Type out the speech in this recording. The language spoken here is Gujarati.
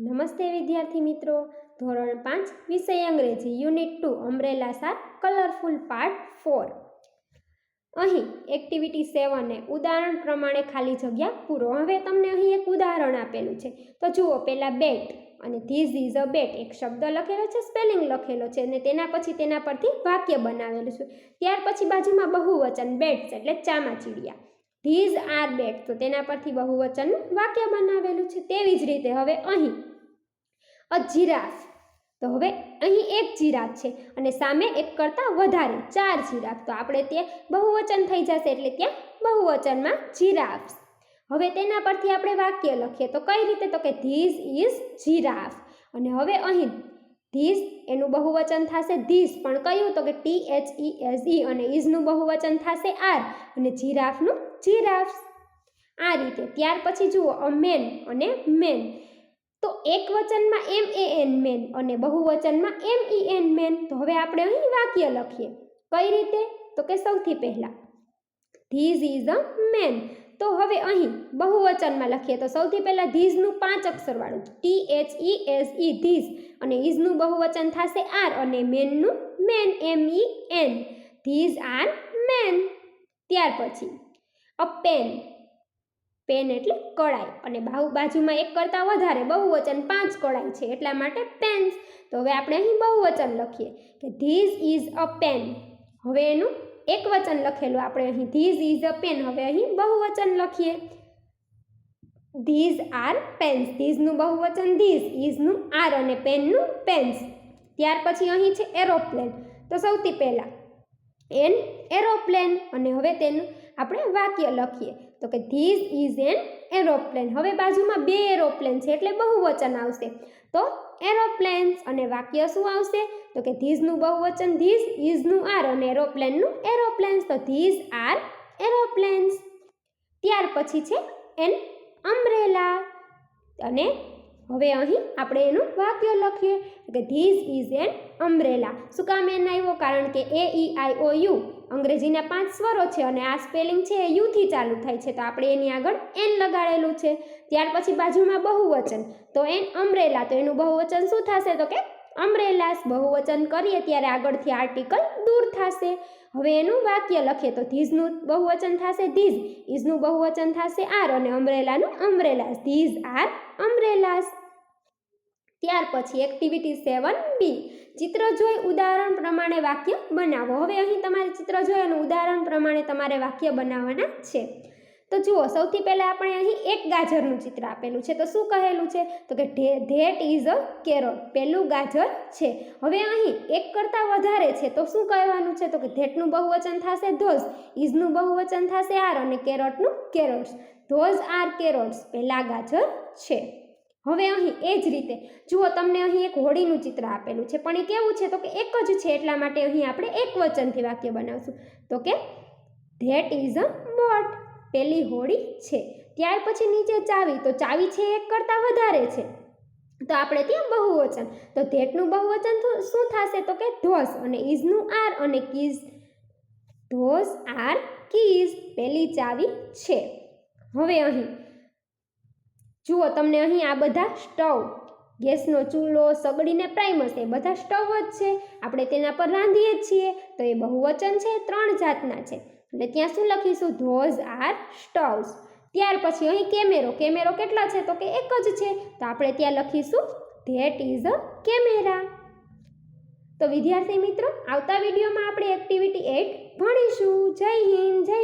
નમસ્તે વિદ્યાર્થી મિત્રો, ધોરણ 5 વિષય અંગ્રેજી યુનિટ 2 અમ્બ્રેલા સાર કલરફુલ પાર્ટ 4. અહીં એક્ટિવિટી 7 એ ઉદાહરણ પ્રમાણે ખાલી જગ્યા પૂરો. હવે તમને અહીં એક ઉદાહરણ આપેલું છે, તો જુઓ. પહેલા બેટ અને ધીસ ઇઝ અ બેટ એક શબ્દ લખેલો છે, સ્પેલિંગ લખેલો છે અને તેના પછી તેના પરથી વાક્ય બનાવેલું છે. ત્યાર પછી બાજુમાં બહુવચન બેટ્સ એટલે ચામાચીડિયા. ધીઝ આર બેટ તો તેના પરથી બહુવચનનું વાક્ય બનાવેલું છે. તેવી જ રીતે હવે અહીં અ જીરાફ, તો હવે અહીં એક જીરાફ છે અને સામે એક કરતાં વધારે 4 જીરાફ, તો આપણે ત્યાં બહુવચન થઈ જશે એટલે ત્યાં બહુવચનમાં જીરાફ. હવે તેના પરથી આપણે વાક્ય લખીએ તો કઈ રીતે, તો કે ધીઝ ઇઝ જીરાફ. અને હવે અહીં ધીઝ એનું બહુવચન થશે ધીસ, પણ કયું, તો કે THESE, અને ઇઝનું બહુવચન થશે આર અને જીરાફનું જીરાફ્સ. આ રીતે. ત્યાર પછી જુઓ અ મેન અને મેન, તો એક વચનમાં MAN મેન અને બહુવચનમાં MEN મેન. તો હવે આપણે અહીં વાક્ય લખીએ કઈ રીતે, તો કે સૌથી પહેલા ધીઝ ઇઝ અ મેન, તો હવે અહીં બહુવચનમાં લખીએ તો સૌથી પહેલા ધીઝનું 5 અક્ષર વાળું THESE ધીઝ, અને ઇઝનું બહુવચન થશે આર અને મેનનું men MEN, these are men. ત્યાર પછી અ પેન, પેન એટલે કળાઈ, અને બાજુમાં એક કરતાં વધારે બહુવચન 5 કળાઈ છે એટલા માટે પેન્સ. તો હવે આપણે અહીં બહુવચન લખીએ કે ધીઝ ઇઝ અ પેન. હવે એનું એક વચન લખેલું આપણે અહીં ધીઝ ઇઝ અ પેન, હવે અહીં બહુવચન લખીએ ધીઝ આર પેન્સ. ધીઝનું બહુવચન ધીઝ, ઇઝનું આર અને પેનનું પેન્સ. ત્યાર પછી અહીં છે એરોપ્લેન, તો સૌથી પહેલા એન એરોપ્લેન, અને હવે તેનું આપણે વાક્ય લખીએ તો કે ધીઝ ઇઝ એન એરોપ્લેન. હવે બાજુમાં 2 એરોપ્લેન છે એટલે બહુવચન આવશે, તો એરોપ્લેન્સ. અને વાક્ય શું આવશે, તો કે ધીઝનું બહુવચન ધીઝ, ઇઝનું આર અને એરોપ્લેનનું એરોપ્લેન્સ, તો ધીઝ આર એરોપ્લેન્સ. ત્યાર પછી છે એન અમ્બ્રેલા, અને હવે અહીં આપણે એનું વાક્ય લખીએ કે ધીઝ ઇઝ એન અમ્બ્રેલા. શું કામ એન આવ્યો, કારણ કે AEIOU અંગ્રેજીના 5 સ્વરો છે અને આ સ્પેલિંગ છે એ યુથી ચાલુ થાય છે, તો આપણે એની આગળ એન લગાડેલું છે. ત્યાર પછી બાજુમાં બહુવચન, તો એન અમ્બ્રેલા, તો એનું બહુવચન શું થશે, તો કે અમ્બ્રેલાસ. બહુવચન કરીએ ત્યારે આગળથી આર્ટિકલ દૂર થશે. હવે એનું વાક્ય લખીએ તો ધીઝનું બહુવચન થશે ધીઝ, ઇઝનું બહુવચન થશે આર અને અમ્બ્રેલાનું અમ્બ્રેલાસ, ધીઝ આર અમ્બ્રેલાસ. ત્યાર પછી એક્ટિવિટી 7B, ચિત્ર જોઈ ઉદાહરણ પ્રમાણે વાક્ય બનાવો. હવે અહીં તમારે ચિત્ર જોઈ અને ઉદાહરણ પ્રમાણે તમારે વાક્ય બનાવવાના છે. તો જુઓ, સૌથી પહેલા આપણે અહીં એક ગાજરનું ચિત્ર આપેલું છે, તો શું કહેલું છે, તો કે ધેટ ઇઝ અ કેરોટ. પહેલું ગાજર છે. હવે અહીં એક કરતાં વધારે છે, તો શું કહેવાનું છે, તો કે ધેટનું બહુવચન થશે ધોઝ, ઇઝનું બહુવચન થશે આર અને કેરોટનું કેરોટ્સ, ધોઝ આર કેરોટ્સ. પહેલા ગાજર છે. હવે અહીં એ જ રીતે જુઓ, તમને અહીં એક હોડીનું ચિત્ર આપેલું છે, પણ એ કેવું છે, તો કે એક જ છે એટલા માટે અહીં આપણે એક વચનથી વાક્ય બનાવશું, તો કે ધેટ ઇઝ અ બોટ. પહેલી હોડી છે. ત્યાર પછી નીચે ચાવી, તો ચાવી છે એક કરતાં વધારે છે, તો આપણે ત્યાં બહુવચન, તો ધેટનું બહુવચન શું થશે, તો કે ધોઝ, અને ઇઝનું આર અને કીઝ, ધોઝ આર કીઝ. પહેલી ચાવી છે. હવે અહીં જુઓ, તમને અહીં આ બધા સ્ટવ, ગેસનો ચૂલો, સગડીને પ્રાઇમસ, એ બધા સ્ટવ જ છે, આપણે તેના પર રાંધીએ જ છીએ, તો એ બહુવચન છે, 3 જાતના છે, એટલે ત્યાં શું લખીશું, ધોઝ આર સ્ટવ્સ. ત્યાર પછી અહીં કેમેરો, કેમેરો કેટલા છે, તો કે એક જ છે, તો આપણે ત્યાં લખીશું ધેટ ઇઝ અ કેમેરા. તો વિદ્યાર્થી મિત્રો, આવતા વિડીયોમાં આપણે એક્ટિવિટી 8 ભણીશું. જય હિન્દ, જય